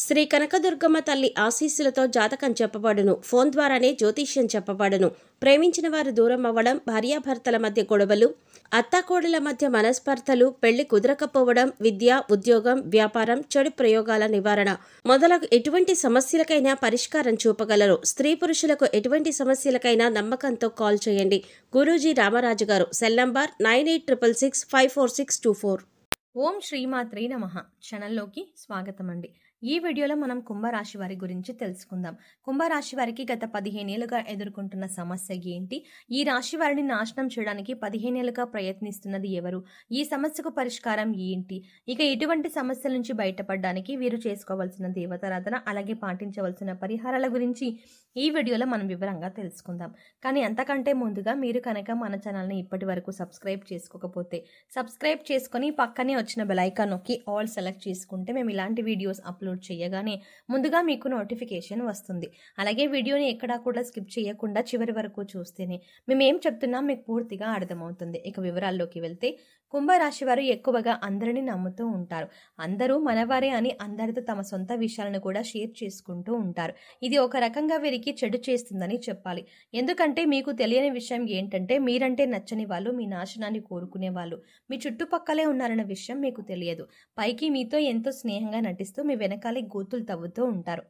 శ్రీ కనకదుర్గమ్మ తల్లి ఆశీస్సులతో జాతకం చెప్పబడును. ఫోన్ ద్వారానే జ్యోతిష్యం చెప్పబడును. ప్రేమించిన వారు దూరం అవ్వడం, భార్యాభర్తల మధ్య గొడవలు, అత్తాకోడల మధ్య మనస్పర్ధలు, పెళ్లి కుదరకపోవడం, విద్య, ఉద్యోగం, వ్యాపారం, చెడు ప్రయోగాల నివారణ మొదలగు ఎటువంటి సమస్యలకైనా పరిష్కారం చూపగలరు. స్త్రీ పురుషులకు ఎటువంటి సమస్యలకైనా నమ్మకంతో కాల్ చేయండి. గురూజీ రామరాజు గారు. Cell number 9866654624. ఓం శ్రీమాత్రే నమః. ఛానల్లోకి స్వాగతం అండి. ఈ వీడియోలో మనం కుంభరాశి వారి గురించి తెలుసుకుందాం. కుంభరాశి వారికి గత 15 ఏళ్లుగా ఎదుర్కొంటున్న సమస్య ఏంటి? ఈ రాశి వారిని నాశనం చేయడానికి 15 ఏళ్లుగా ప్రయత్నిస్తున్నది ఎవరు? ఈ సమస్యకు పరిష్కారం ఏంటి? ఇక ఎటువంటి సమస్యల నుంచి బయటపడడానికి వీరు చేసుకోవాల్సిన దేవతారాధన, అలాగే పాటించవలసిన పరిహారాల గురించి ఈ వీడియోలో మనం వివరంగా తెలుసుకుందాం. కానీ అంతకంటే ముందుగా మీరు కనుక మన ఛానల్ని ఇప్పటి వరకు సబ్స్క్రైబ్ చేసుకోకపోతే సబ్స్క్రైబ్ చేసుకొని పక్కనే వచ్చిన బెల్ ఐకాన్ నొక్కి ఆల్ సెలెక్ట్ చేసుకుంటే మేము ఇలాంటి వీడియోస్ అప్లోడ్ చేయగానే ముందుగా మీకు నోటిఫికేషన్ వస్తుంది. అలాగే వీడియోని ఎక్కడా కూడా స్కిప్ చేయకుండా చివరి వరకు చూస్తేనే మేము ఏం చెప్తున్నాం మీకు పూర్తిగా అర్థమవుతుంది. ఇక వివరాల్లోకి వెళ్తే, కుంభరాశి వారు ఎక్కువగా అందరినీ నమ్ముతూ ఉంటారు. అందరూ మనవారే అని అందరితో తమ సొంత విషయాలను కూడా షేర్ చేసుకుంటూ ఉంటారు. ఇది ఒక రకంగా వీరికి చెడు చేస్తుందని చెప్పాలి. ఎందుకంటే మీకు తెలియని విషయం ఏంటంటే, మీరంటే నచ్చని వాళ్ళు మీ నాశనాన్ని కోరుకునే వాళ్ళు మీ చుట్టుపక్కలే ఉన్నారన్న విషయం మీకు తెలియదు. పైకి మీతో ఎంతో స్నేహంగా నటిస్తూ మీ వెనకాలే గోతులు తవ్వుతూ ఉంటారు.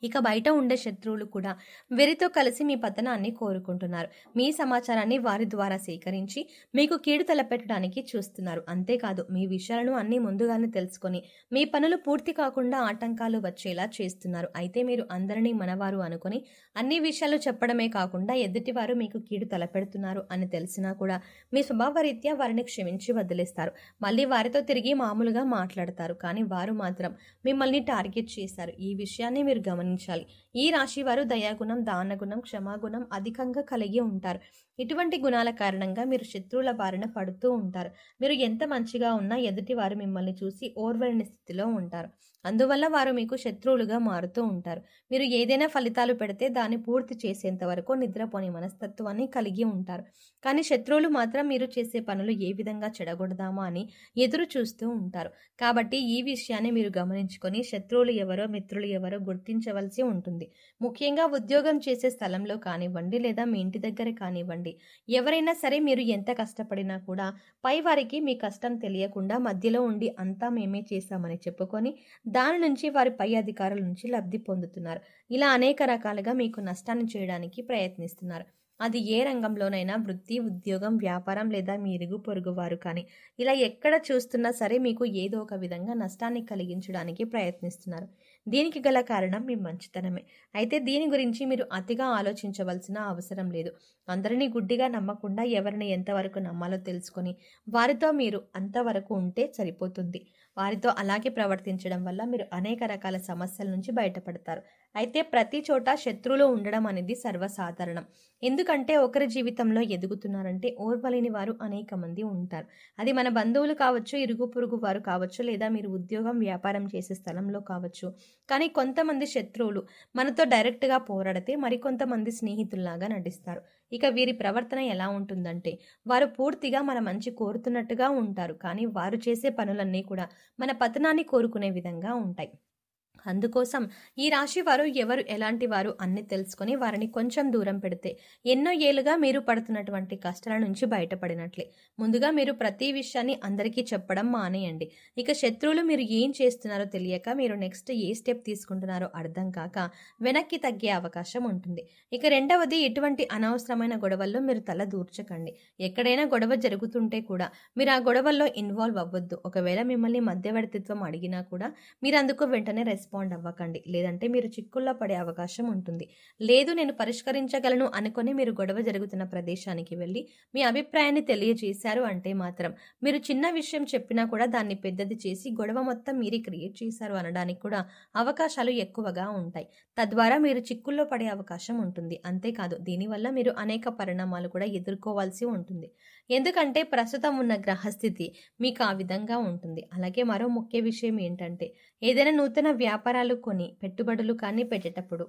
ఇక బయట ఉండే శత్రువులు కూడా వీరితో కలిసి మీ పతనాన్ని కోరుకుంటున్నారు. మీ సమాచారాన్ని వారి ద్వారా సేకరించి మీకు కీడు తలపెట్టడానికి చూస్తున్నారు. అంతేకాదు, మీ విషయాలను అన్ని ముందుగానే తెలుసుకొని మీ పనులు పూర్తి కాకుండా ఆటంకాలు వచ్చేలా చేస్తున్నారు. అయితే మీరు అందరినీ మనవారు అనుకొని అన్ని విషయాలు చెప్పడమే కాకుండా ఎదుటివారు మీకు కీడు తలపెడుతున్నారు అని తెలిసినా కూడా మీ స్వభావరీత్యా వారిని క్షమించి వదిలేస్తారు. మళ్ళీ వారితో తిరిగి మామూలుగా మాట్లాడతారు. కానీ వారు మాత్రం మిమ్మల్ని టార్గెట్ చేశారు. ఈ విషయాన్ని మీరు గమనించాలి. ఈ రాశి వారు దయాగుణం, దానగుణం, క్షమాగుణం అధికంగా కలిగి ఉంటారు. ఇటువంటి గుణాల కారణంగా మీరు శత్రువుల బారిన పడుతూ ఉంటారు. మీరు ఎంత మంచిగా ఉన్నా ఎదుటి వారు మిమ్మల్ని చూసి ఓర్వలేని స్థితిలో ఉంటారు. అందువల్ల వారు మీకు శత్రువులుగా మారుతూ ఉంటారు. మీరు ఏదైనా ఫలితాలు పెడితే దాన్ని పూర్తి చేసేంత వరకు నిద్రపోని మనస్తత్వాన్ని కలిగి ఉంటారు. కానీ శత్రువులు మాత్రం మీరు చేసే పనులు ఏ విధంగా చెడగొడదామా అని ఎదురు చూస్తూ ఉంటారు. కాబట్టి ఈ విషయాన్ని మీరు గమనించుకొని శత్రువులు ఎవరో, మిత్రులు ఎవరో గుర్తించవలసి ఉంటుంది. ముఖ్యంగా ఉద్యోగం చేసే స్థలంలో కానివ్వండి, లేదా మీ ఇంటి దగ్గర కానివ్వండి, ఎవరైనా సరే మీరు ఎంత కష్టపడినా కూడా పై వారికి మీ కష్టం తెలియకుండా మధ్యలో ఉండి అంతా మేమే చేశామని చెప్పుకొని దాని నుంచి వారి పై అధికారుల నుంచి లబ్ధి పొందుతున్నారు. ఇలా అనేక రకాలుగా మీకు నష్టాన్ని చేయడానికి ప్రయత్నిస్తున్నారు. అది ఏ రంగంలోనైనా, వృత్తి, ఉద్యోగం, వ్యాపారం లేదా మీ ఇరుగు పొరుగు వారు కానీ, ఇలా ఎక్కడ చూస్తున్నా సరే మీకు ఏదో ఒక విధంగా నష్టాన్ని కలిగించడానికి ప్రయత్నిస్తున్నారు. దీనికి గల కారణం మీ మంచితనమే. అయితే దీని గురించి మీరు అతిగా ఆలోచించవలసిన అవసరం లేదు. అందరినీ గుడ్డిగా నమ్మకుండా ఎవరిని ఎంతవరకు నమ్మాలో తెలుసుకొని వారితో మీరు అంతవరకు ఉంటే సరిపోతుంది. వారితో అలాగే ప్రవర్తించడం వల్ల మీరు అనేక రకాల సమస్యల నుంచి బయటపడతారు. అయితే ప్రతి చోట శత్రువులు ఉండడం అనేది సర్వసాధారణం. ఎందుకంటే ఒకరి జీవితంలో ఎదుగుతున్నారంటే ఓర్వలేని వారు అనేక మంది ఉంటారు. అది మన బంధువులు కావచ్చు, ఇరుగు పొరుగు వారు కావచ్చు, లేదా మీరు ఉద్యోగం, వ్యాపారం చేసే స్థలంలో కావచ్చు. కానీ కొంతమంది శత్రువులు మనతో డైరెక్ట్గా పోరాడితే మరికొంతమంది స్నేహితుల్లాగా నటిస్తారు. ఇక వీరి ప్రవర్తన ఎలా ఉంటుందంటే, వారు పూర్తిగా మన మంచి కోరుతున్నట్టుగా ఉంటారు. కానీ వారు చేసే పనులన్నీ కూడా మన పతనాన్ని కోరుకునే విధంగా ఉంటాయి. అందుకోసం ఈ రాశి వారు ఎవరు ఎలాంటి వారు అన్ని తెలుసుకొని వారిని కొంచెం దూరం పెడితే ఎన్నో ఏళ్ళుగా మీరు పడుతున్నటువంటి కష్టాల నుంచి బయటపడినట్లే. ముందుగా మీరు ప్రతి విషయాన్ని అందరికీ చెప్పడం మానేయండి. ఇక శత్రువులు మీరు ఏం చేస్తున్నారో తెలియక, మీరు నెక్స్ట్ ఏ స్టెప్ తీసుకుంటున్నారో అర్థం కాక వెనక్కి తగ్గే అవకాశం ఉంటుంది. ఇక రెండవది, ఎటువంటి అనవసరమైన గొడవల్లో మీరు తల దూర్చకండి. ఎక్కడైనా గొడవ జరుగుతుంటే కూడా మీరు ఆ గొడవల్లో ఇన్వాల్వ్ అవ్వద్దు. ఒకవేళ మిమ్మల్ని మధ్యవర్తిత్వం అడిగినా కూడా మీరు అందుకు వెంటనే రెస్పాండ్ అవ్వకండి. లేదంటే మీరు చిక్కుల్లో పడే అవకాశం ఉంటుంది. లేదు, నేను పరిష్కరించగలను అనుకొని మీరు గొడవ జరుగుతున్న ప్రదేశానికి వెళ్ళి మీ అభిప్రాయాన్ని తెలియజేశారు అంటే మాత్రం మీరు చిన్న విషయం చెప్పినా కూడా దాన్ని పెద్దది చేసి గొడవ మొత్తం మీరే క్రియేట్ చేశారు అనడానికి కూడా అవకాశాలు ఎక్కువగా ఉంటాయి. తద్వారా మీరు చిక్కుల్లో పడే అవకాశం ఉంటుంది. అంతేకాదు, దీనివల్ల మీరు అనేక పరిణామాలు కూడా ఎదుర్కోవాల్సి ఉంటుంది. ఎందుకంటే ప్రస్తుతం ఉన్న గ్రహస్థితి మీకు ఆ విధంగా ఉంటుంది. అలాగే మరో ముఖ్య విషయం ఏంటంటే, ఏదైనా నూతన వ్యాపారాలు కొని పెట్టుబడులు కానీ పెట్టేటప్పుడు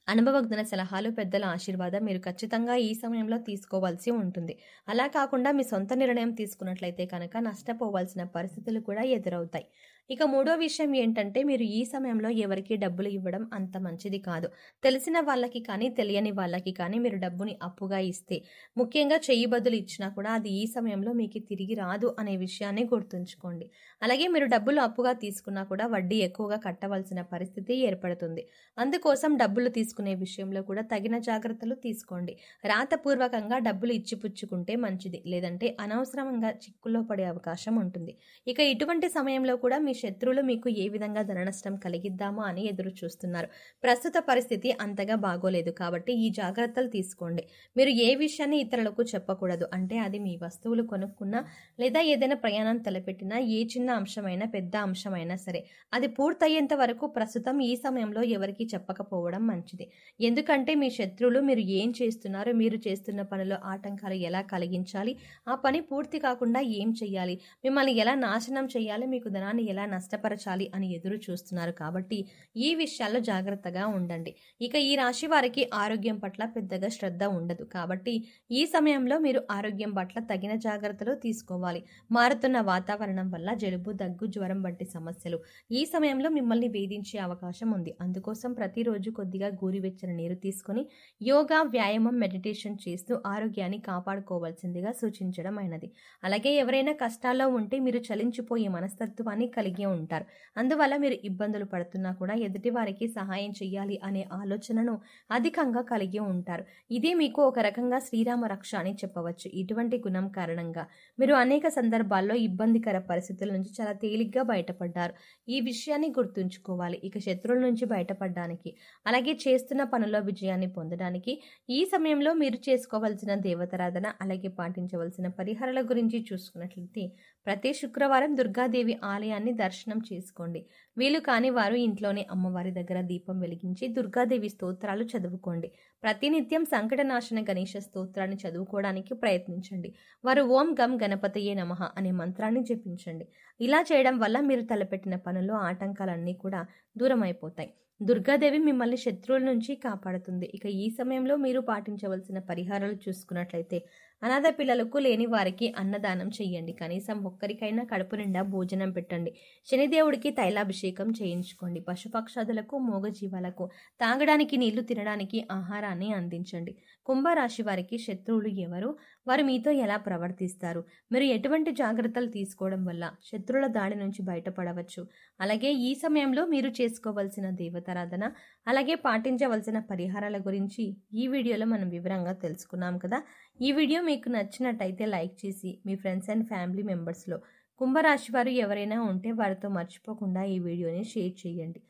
అనుభవజ్ఞుల సలహాలు, పెద్దల ఆశీర్వాదం మీరు ఖచ్చితంగా ఈ సమయంలో తీసుకోవాల్సి ఉంటుంది. అలా కాకుండా మీ సొంత నిర్ణయం తీసుకున్నట్లయితే కనుక నష్టపోవాల్సిన పరిస్థితులు కూడా ఎదురవుతాయి. ఇక మూడో విషయం ఏంటంటే మీరు ఈ సమయంలో ఎవరికి డబ్బులు ఇవ్వడం అంత మంచిది కాదు. తెలిసిన వాళ్ళకి కానీ తెలియని వాళ్ళకి కానీ మీరు డబ్బుని అప్పుగా ఇస్తే, ముఖ్యంగా చెయ్యి బదులు ఇచ్చినా కూడా అది ఈ సమయంలో మీకు తిరిగి రాదు అనే విషయాన్ని గుర్తుంచుకోండి. అలాగే మీరు డబ్బులు అప్పుగా తీసుకున్నా కూడా వడ్డీ ఎక్కువగా కట్టవలసిన పరిస్థితి ఏర్పడుతుంది. అందుకోసం డబ్బులు తీసుకునే విషయంలో కూడా తగిన జాగ్రత్తలు తీసుకోండి. రాతపూర్వకంగా డబ్బులు ఇచ్చిపుచ్చుకుంటే మంచిది, లేదంటే అనవసరంగా చిక్కుల్లో పడే అవకాశం ఉంటుంది. ఇక ఇటువంటి సమయంలో కూడా మీ శత్రువులు మీకు ఏ విధంగా ధన నష్టం కలిగిద్దామా అని ఎదురు చూస్తున్నారు. ప్రస్తుత పరిస్థితి అంతగా బాగోలేదు కాబట్టి ఈ జాగ్రత్తలు తీసుకోండి. మీరు ఏ విషయాన్ని ఇతరులకు చెప్పకూడదు. అంటే అది మీ వస్తువులు కొనుక్కున్నా లేదా ఏదైనా ప్రయాణం తలపెట్టినా ఏ చిన్న అంశమైనా పెద్ద అంశమైనా సరే అది పూర్తయ్యేంత వరకు ప్రస్తుతం ఈ సమయంలో ఎవరికి చెప్పకపోవడం మంచిది. ఎందుకంటే మీ శత్రువులు మీరు ఏం చేస్తున్నారో, మీరు చేస్తున్న పనిలో ఆటంకాలు ఎలా కలిగించాలి, ఆ పని పూర్తి కాకుండా ఏం చెయ్యాలి, మిమ్మల్ని ఎలా నాశనం చేయాలి, మీకు ధనాన్ని ఎలా నష్టపరచాలి అని ఎదురు చూస్తున్నారు. కాబట్టి ఈ విషయాల్లో జాగ్రత్తగా ఉండండి. ఇక ఈ రాశి వారికి ఆరోగ్యం పట్ల పెద్దగా శ్రద్ధ ఉండదు. కాబట్టి ఈ సమయంలో మీరు ఆరోగ్యం పట్ల తగిన జాగ్రత్తలు తీసుకోవాలి. మారుతున్న వాతావరణం వల్ల జలుబు, దగ్గు, జ్వరం వంటి సమస్యలు ఈ సమయంలో మిమ్మల్ని వేధించే అవకాశం ఉంది. అందుకోసం ప్రతిరోజు కొద్దిగా గోరువెచ్చని నీరు తీసుకొని యోగా, వ్యాయామం, మెడిటేషన్ చేస్తూ ఆరోగ్యాన్ని కాపాడుకోవాల్సిందిగా సూచించడం అయినది. అలాగే ఎవరైనా కష్టాల్లో ఉంటే మీరు చలించిపోయే మనస్తత్వాన్ని కలిగి ఉంటారు. అందువల్ల మీరు ఇబ్బందులు పడుతున్నా కూడా ఎదుటి వారికి సహాయం చేయాలి అనే ఆలోచనను అధికంగా కలిగి ఉంటారు. ఇది మీకు ఒక రకంగా శ్రీరామ రక్ష అని చెప్పవచ్చు. ఇటువంటి గుణం కారణంగా మీరు అనేక సందర్భాల్లో ఇబ్బందికర పరిస్థితుల నుంచి చాలా తేలిగ్గా బయటపడ్డారు. ఈ విషయాన్ని గుర్తుంచుకోవాలి. ఇక శత్రువుల నుంచి బయటపడడానికి, అలాగే చేస్తున్న పనుల్లో విజయాన్ని పొందడానికి ఈ సమయంలో మీరు చేసుకోవాల్సిన దేవతారాధన, అలాగే పాటించవలసిన పరిహారాల గురించి చూసుకున్నట్లయితే ప్రతి శుక్రవారం దుర్గాదేవి ఆలయాన్ని దర్శనం చేసుకోండి. వీలు కాని వారు ఇంట్లోనే అమ్మవారి దగ్గర దీపం వెలిగించి దుర్గాదేవి స్తోత్రాలు చదువుకోండి. ప్రతినిత్యం సంకటనాశన గణేష స్తోత్రాన్ని చదువుకోవడానికి ప్రయత్నించండి. వారు ఓం గం గణపతయే నమః అనే మంత్రాన్ని జపించండి. ఇలా చేయడం వల్ల మీరు తలపెట్టిన పనుల్లో ఆటంకాలన్నీ కూడా దూరం అయిపోతాయి. దుర్గాదేవి మిమ్మల్ని శత్రువుల నుంచి కాపాడుతుంది. ఇక ఈ సమయంలో మీరు పాటించవలసిన పరిహారాలు చూసుకున్నట్లయితే అనాథ పిల్లలకు, లేని వారికి అన్నదానం చెయ్యండి. కనీసం ఒక్కరికైనా కడుపు నిండా భోజనం పెట్టండి. శనిదేవుడికి తైలాభిషేకం చేయించుకోండి. పశుపక్షాదులకు, మూగజీవాలకు తాగడానికి నీళ్లు, తినడానికి ఆహారాన్ని అందించండి. కుంభరాశి వారికి శత్రువులు ఎవరు, వారు మీతో ఎలా ప్రవర్తిస్తారు, మీరు ఎటువంటి జాగ్రత్తలు తీసుకోవడం వల్ల శత్రువుల దాడి నుంచి బయటపడవచ్చు, అలాగే ఈ సమయంలో మీరు చేసుకోవాల్సిన దేవతారాధన, అలాగే పాటించవలసిన పరిహారాల గురించి ఈ వీడియోలో మనం వివరంగా తెలుసుకున్నాం కదా. ఈ వీడియో మీకు నచ్చినట్టయితే లైక్ చేసి మీ ఫ్రెండ్స్ అండ్ ఫ్యామిలీ మెంబర్స్లో కుంభరాశి వారు ఎవరైనా ఉంటే వారితో మర్చిపోకుండా ఈ వీడియోని షేర్ చేయండి.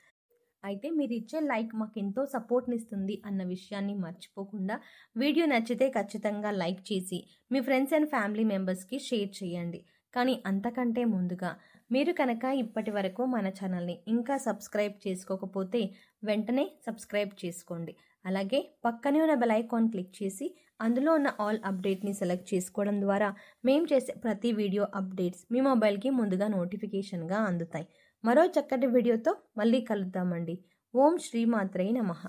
అయితే మీరు ఇచ్చే లైక్ మాకు ఎంతో సపోర్ట్ని ఇస్తుంది అన్న విషయాన్ని మర్చిపోకుండా వీడియో నచ్చితే ఖచ్చితంగా లైక్ చేసి మీ ఫ్రెండ్స్ అండ్ ఫ్యామిలీ మెంబర్స్కి షేర్ చేయండి. కానీ అంతకంటే ముందుగా మీరు కనుక ఇప్పటి వరకు మన ఛానల్ని ఇంకా సబ్స్క్రైబ్ చేసుకోకపోతే వెంటనే సబ్స్క్రైబ్ చేసుకోండి. అలాగే పక్కనే ఉన్న బెల్ ఐకాన్ క్లిక్ చేసి అందులో ఉన్న ఆల్ అప్డేట్ని సెలెక్ట్ చేసుకోవడం ద్వారా మేము చేసే ప్రతి వీడియో అప్డేట్స్ మీ మొబైల్కి ముందుగా నోటిఫికేషన్గా అందుతాయి. మరో చక్కటి వీడియోతో మళ్ళీ కలుద్దామండి. ఓం శ్రీమాత్రే నమః.